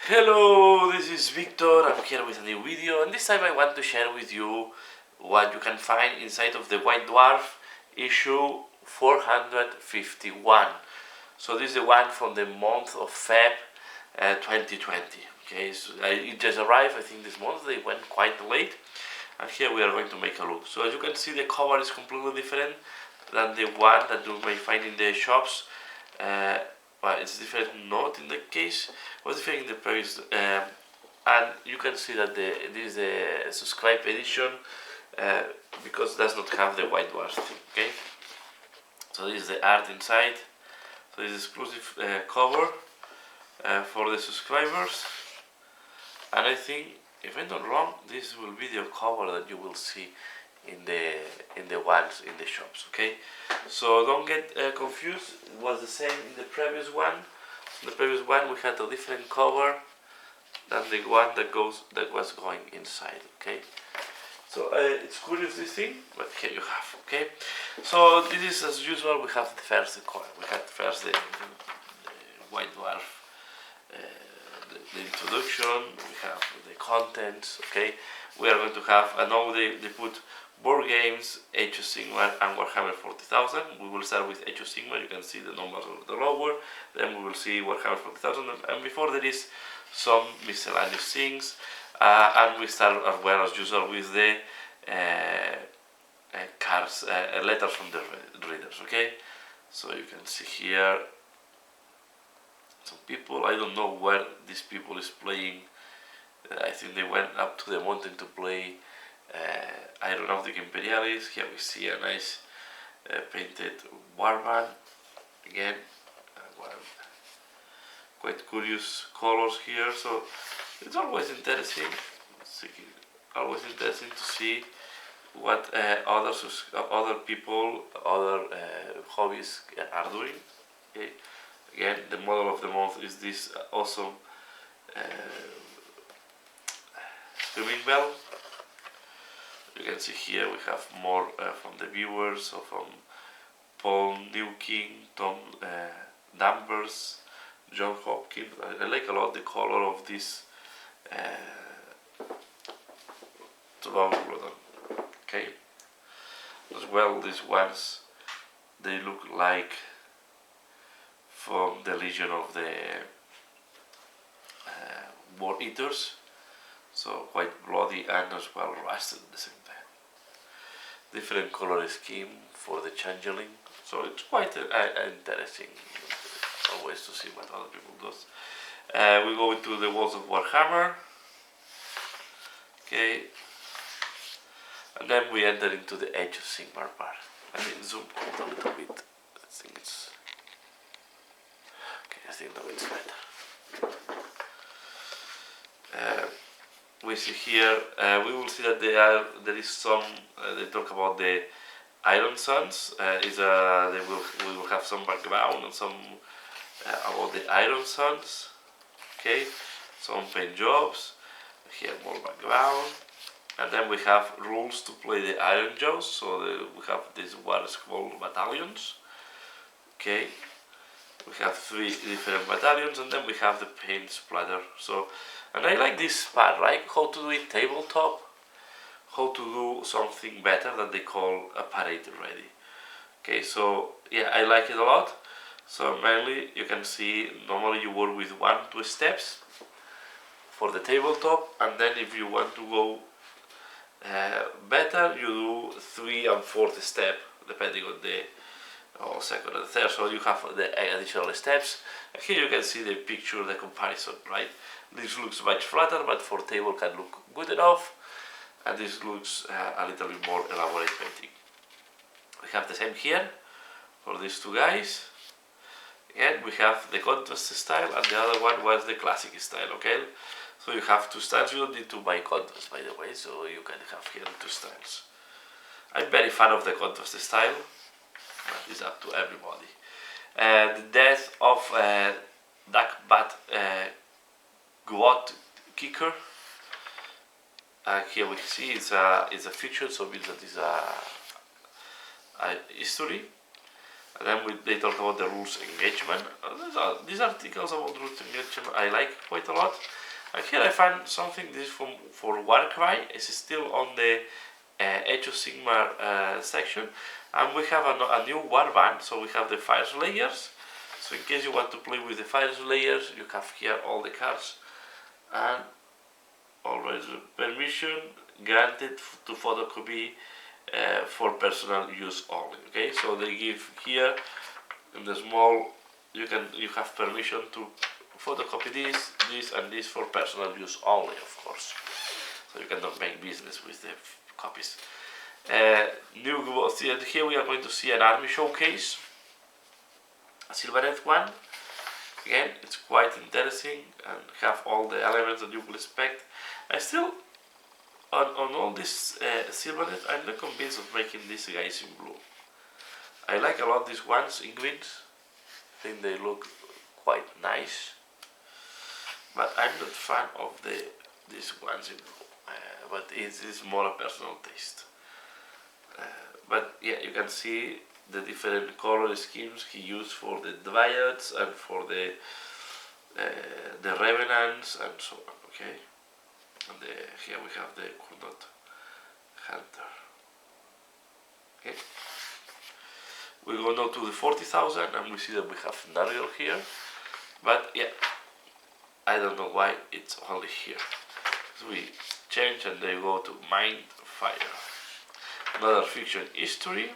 Hello, this is Victor. I'm here with a new video, and this time I want to share with you what you can find inside of the White Dwarf issue 451. So this is the one from the month of Feb 2020. Okay, so it just arrived, I think this month. They went quite late, and here we are going to make a look. So as you can see, the cover is completely different than the one that you may find in the shops. Well, it's different not in the case, it was different in the previous, and you can see that this is a subscribed edition because it does not have the White Dwarf thing, okay? So this is the art inside, so this is exclusive cover for the subscribers, and I think, if I'm not wrong, this will be the cover that you will see in the ones in the shops, okay? So don't get confused. It was the same in the previous one. In the previous one we had a different cover than the one that was going inside, okay? So it's curious, this thing, but here you have, okay? So this is as usual. We have the first cover. We had first the White Dwarf, the introduction. We have the contents, okay? We are going to have, I know they put board games, Age of Sigmar and Warhammer 40,000. We will start with Age of Sigmar. You can see the numbers of the lower. Then we will see Warhammer 40,000, and before there is some miscellaneous things. And we start as well as usual with the cards, letters from the readers. Okay, so you can see here some people. I don't know where this people is playing. I think they went up to the mountain to play Aeronautic Imperialis. Here we see a nice painted warband. Again, quite curious colors here. So it's always interesting. Always interesting to see what other people, other hobbies are doing. Okay. Again, the model of the month is this awesome Screaming Bell. You can see here we have more from the viewers, so from Paul Newking, Tom Danvers, John Hopkins. I like a lot the color of this okay. As well, these ones, they look like from the Legion of the War Eaters. So quite bloody and as well rusted at the same time. Different color scheme for the changeling, so it's quite interesting always to see what other people do. We go into the Walls of Warhammer, okay, and then we enter into the Age of Sigmar part. I think zoom out a little bit. I think it's okay. I think now it's better. We see here, we will see that there is some, they talk about the Iron Suns, we will have some background and some about the Iron Suns, okay, some paint jobs, here more background, and then we have rules to play the Iron Jaws, so we have these War Scroll battalions, okay, we have 3 different battalions, and then we have the paint splatter. So, and I like this part, right? How to do it tabletop, how to do something better that they call a parade ready. Okay, so yeah, I like it a lot. So mainly you can see normally you work with 1-2 steps for the tabletop, and then if you want to go better, you do 3 and 4th step depending on the second and third. So you have the additional steps. And here you can see the picture, the comparison, right? This looks much flatter, but for table can look good enough, and this looks a little bit more elaborate painting. We have the same here for these 2 guys. Again, we have the contrast style, and the other one was the classic style, okay? So you have 2 styles. You don't need to buy contrast, by the way, so you can have here 2 styles. I'm very fan of the contrast style, but it's up to everybody. The death of Duckbat Guot Kicker. Here we see it's a feature, so means that it's a history. And then they talk about the rules engagement. These articles about rules engagement I like quite a lot. And here I find something, this is for Warcry. It's still on the Age of Sigmar section. And we have a new warband, so we have the Fire Slayers. So in case you want to play with the Fire Slayers, you have here all the cards. And always permission granted to photocopy for personal use only. Okay, so they give here in the small, you have permission to photocopy this, and this for personal use only, of course. So you cannot make business with the copies. Here we are going to see an army showcase, a silvered one. Again, it's quite interesting and have all the elements that you will expect. I still, on all this silvernet, I'm not convinced of making these guys in blue. I like a lot these ones in greens. I think they look quite nice. But I'm not fan of these ones in blue. But it's more a personal taste. But yeah, you can see the different color schemes he used for the Dryads and for the Revenants and so on, okay? And here we have the Kurnot Hunter. Okay. We go now to the 40,000 and we see that we have NURCLE here. But yeah, I don't know why it's only here. So we change and they go to MINDFIRE. Another fiction history.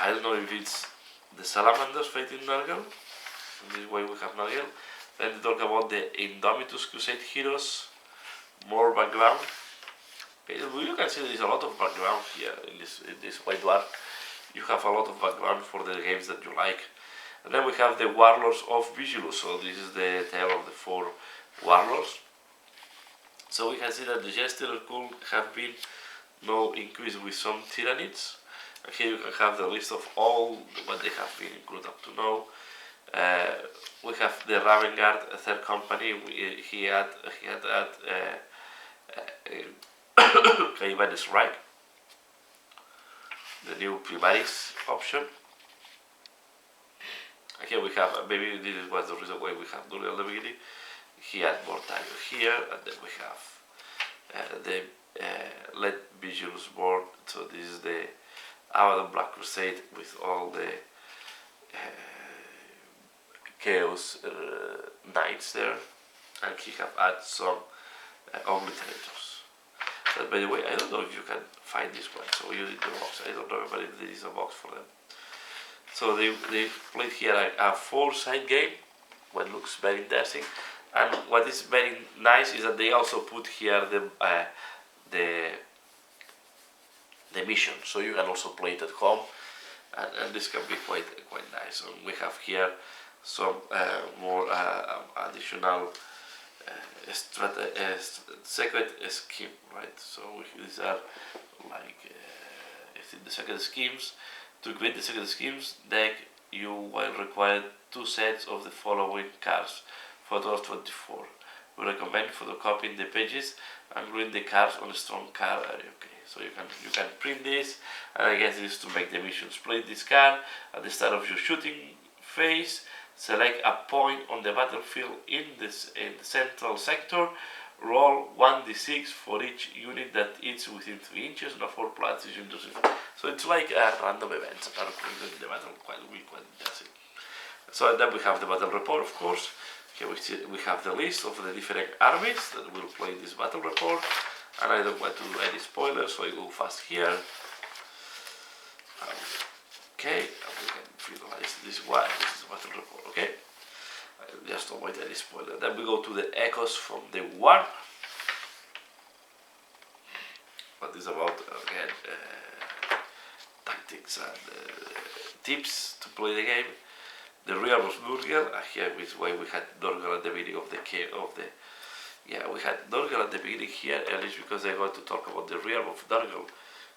I don't know if it's the Salamanders fighting NURCLE. In this way we have NURCLE. Then they talk about the Indomitus Crusade heroes. More background. Okay, you can see there is a lot of background here in this White Dwarf. You have a lot of background for the games that you like. And then we have the Warlords of VIGILI. So this is the tale of the 4 Warlords. So we can see that the Jester could have been now increased with some Tyrannids. And here you can have the list of all what they have been included up to now. We have the Ravengard third company. He had Cayman Strike, the new Primaris option. And here we have, maybe this was the reason why we have Duel at the beginning. He had more time here, and then we have the Let Vigilus board. So this is the Abaddon Black Crusade with all the Chaos Knights there, and he have added some obliterators. But by the way, I don't know if you can find this one, so you need the box. I don't remember if there is a box for them. So they played here a 4-side game, what looks very interesting. And what is very nice is that they also put here the mission, so you can also play it at home, and this can be quite nice. And we have here some more additional secret scheme, right? So these are like the secret schemes. To create the secret schemes deck, you will require 2 sets of the following cards. Photos 24. We recommend photocopying the pages and gluing the cards on a strong card area. Okay, so you can print this, and I guess this is to make the missions. Play this card at the start of your shooting phase. Select a point on the battlefield in the central sector. Roll 1d6 for each unit that is within 3 inches and a 4 plus is interesting. So it's like random events that are occurring in the battle, quite interesting. So then we have the battle report, of course. Here we have the list of the different armies that will play this battle report. And I don't want to do any spoilers, so I go fast here. Okay, and we can visualize this one. This is the battle report, okay? Just avoid any spoiler. Then we go to the echoes from the war. What is about, again, tactics and tips to play the game. The realm of NURCLE. Here is why we had NURCLE at the beginning of the we had NURCLE at the beginning here, at least because I want to talk about the realm of NURCLE.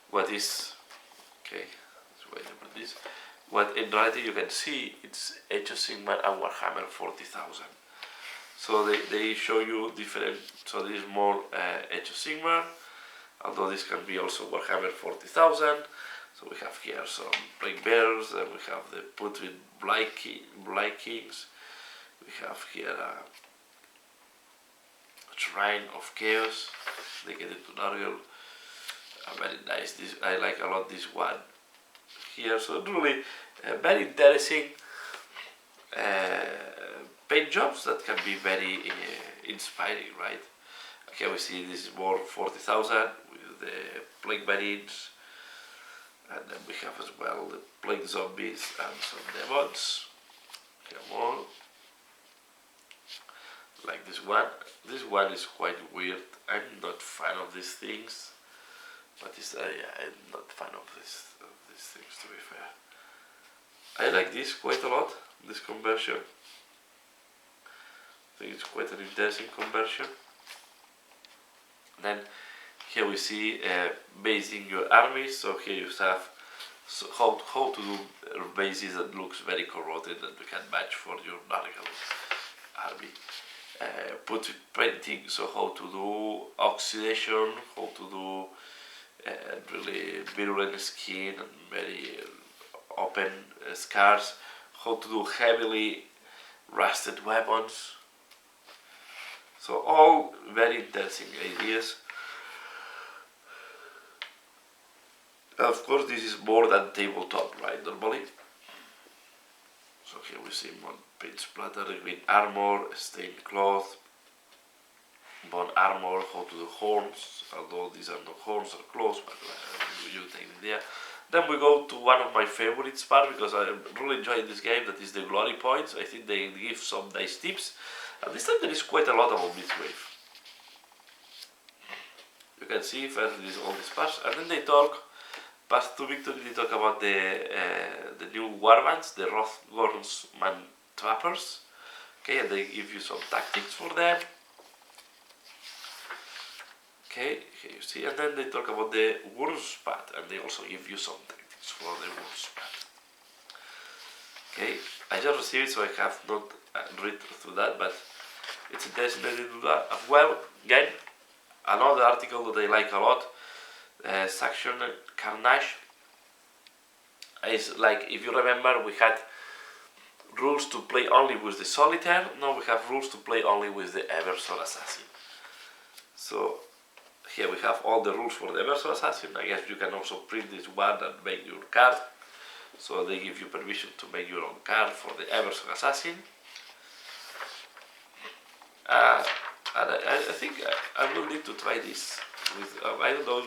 What is, okay, let's wait for this. What in reality you can see, it's Age of Sigmar and Warhammer 40,000. So they show you different, so this is more Age of Sigmar, although this can be also Warhammer 40,000. So we have here some Plague Bears, and we have the Putrid Blight Kings. We have here a Shrine of Chaos. They get into NURCLE. Very nice. This I like a lot. This one here. So really very interesting paint jobs that can be very inspiring, right? Okay, we see this is more 40,000 with the Plague Marines, and then we have as well the Plague Zombies and some Demons. Come on. Like this one. This one is quite weird. I'm not fan of these things, but I'm not fan of these things, to be fair. I like this quite a lot, this conversion. I think it's quite an interesting conversion. Then here we see basing your armies. So here you have how to do bases that looks very corroded that you can match for your NURCLE army. Putrid painting, so how to do oxidation, how to do really virulent skin and very open scars, how to do heavily rusted weapons. So all very interesting ideas. Of course, this is more than tabletop, right, normally. So here we see more paint splatter, green armor, stained cloth, bone armor, how to do horns, although these are not horns or claws, but you take the idea. Then we go to one of my favorites part, because I really enjoy this game, that is the glory points. I think they give some nice tips, and this time there is quite a lot about Mythwave. You can see first this all these parts, and then they talk. Path to Victory, they talk about the new warbands, the Rothgorn's Man Trappers. Okay, and they give you some tactics for them. Okay, here you see, and then they talk about the Wurmspad, and they also give you some tactics for the Wurmspad. Okay, I just received it, so I have not read through that, but it's interesting that they do that as well. Again, another article that I like a lot. Section Carnage is like, if you remember, we had rules to play only with the Solitaire. Now we have rules to play only with the Eversor Assassin. So here we have all the rules for the Eversor Assassin. I guess you can also print this one and make your card. So they give you permission to make your own card for the Eversor Assassin. And I think I will need to try this. With, I don't know,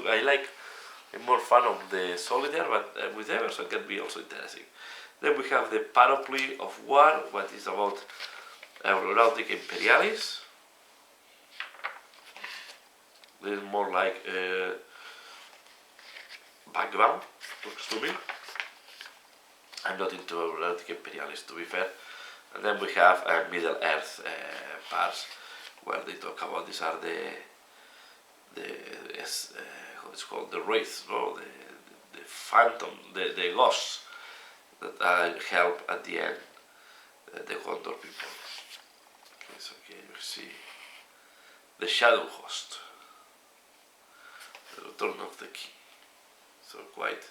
I'm more fan of the Solitaire, but with Eversor can be also interesting. Then we have the Panoply of War, what is about Aeronautic Imperialis. This is more like background, looks to me. I'm not into Aeronautic Imperialis, to be fair. And then we have Middle Earth parts, where they talk about these are how it's called, the wraiths, no? the phantom, the ghosts that help at the end the Gondor people. Okay, so here you see the Shadow Host, the Return of the King. So quite.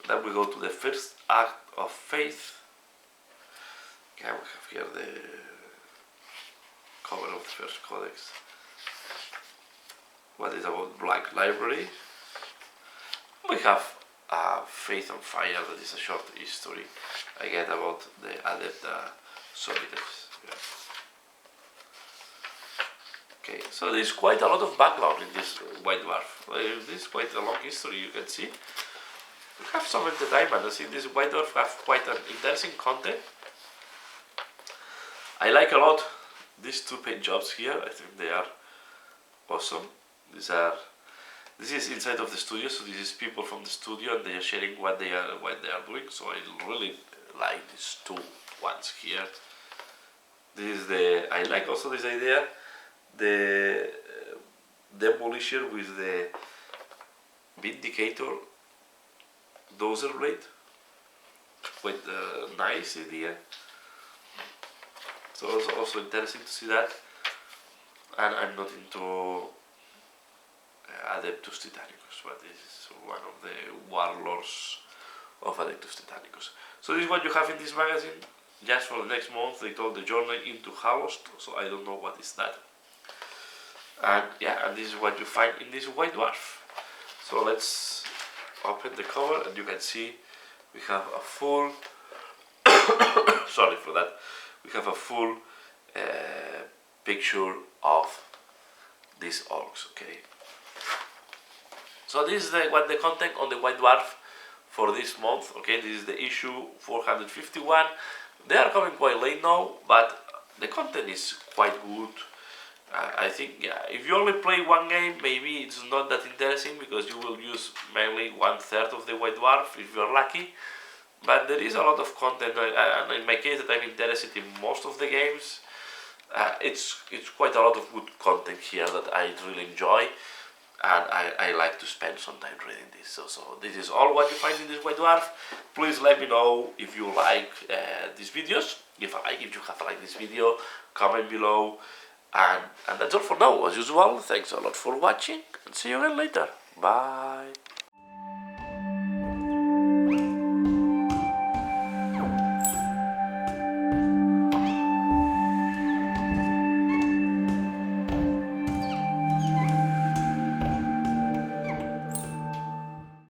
Then we go to the first act of faith. Okay, we have here the cover of the first codex. What is about Black Library? We have Faith on Fire, that is a short history again about the Adepta Sororitas. Yeah. Okay, so there's quite a lot of background in this White Dwarf. This is quite a long history, you can see. We have some entertainment. I think this White Dwarf have quite an interesting content. I like a lot these two paint jobs here. I think they are awesome. This is inside of the studio, so this is people from the studio and they are sharing what they are doing. So I really like these two ones here. This is I like also this idea, the Demolisher with the Vindicator dozer blade. Quite a nice idea. So also interesting to see that. And I'm not into Adeptus Titanicus, but this is one of the warlords of Adeptus Titanicus. So this is what you have in this magazine. Just for the next month they told the journey into Halost, so I don't know what is that. And yeah, and this is what you find in this White Dwarf. So let's open the cover and you can see we have a full sorry for that, we have a full picture of these orcs. Okay, so this is what the content on the White Dwarf for this month. Okay, this is the issue 451. They are coming quite late now, but the content is quite good. I think, yeah, if you only play one game, maybe it's not that interesting because you will use mainly 1/3 of the White Dwarf if you're lucky. But there is a lot of content, and in my case that I'm interested in most of the games, it's quite a lot of good content here that I really enjoy, and I like to spend some time reading this. So this is all what you find in this White Dwarf. Please let me know if you like these videos. If you have liked this video, comment below. And that's all for now. As usual, thanks a lot for watching, and see you again later. Bye.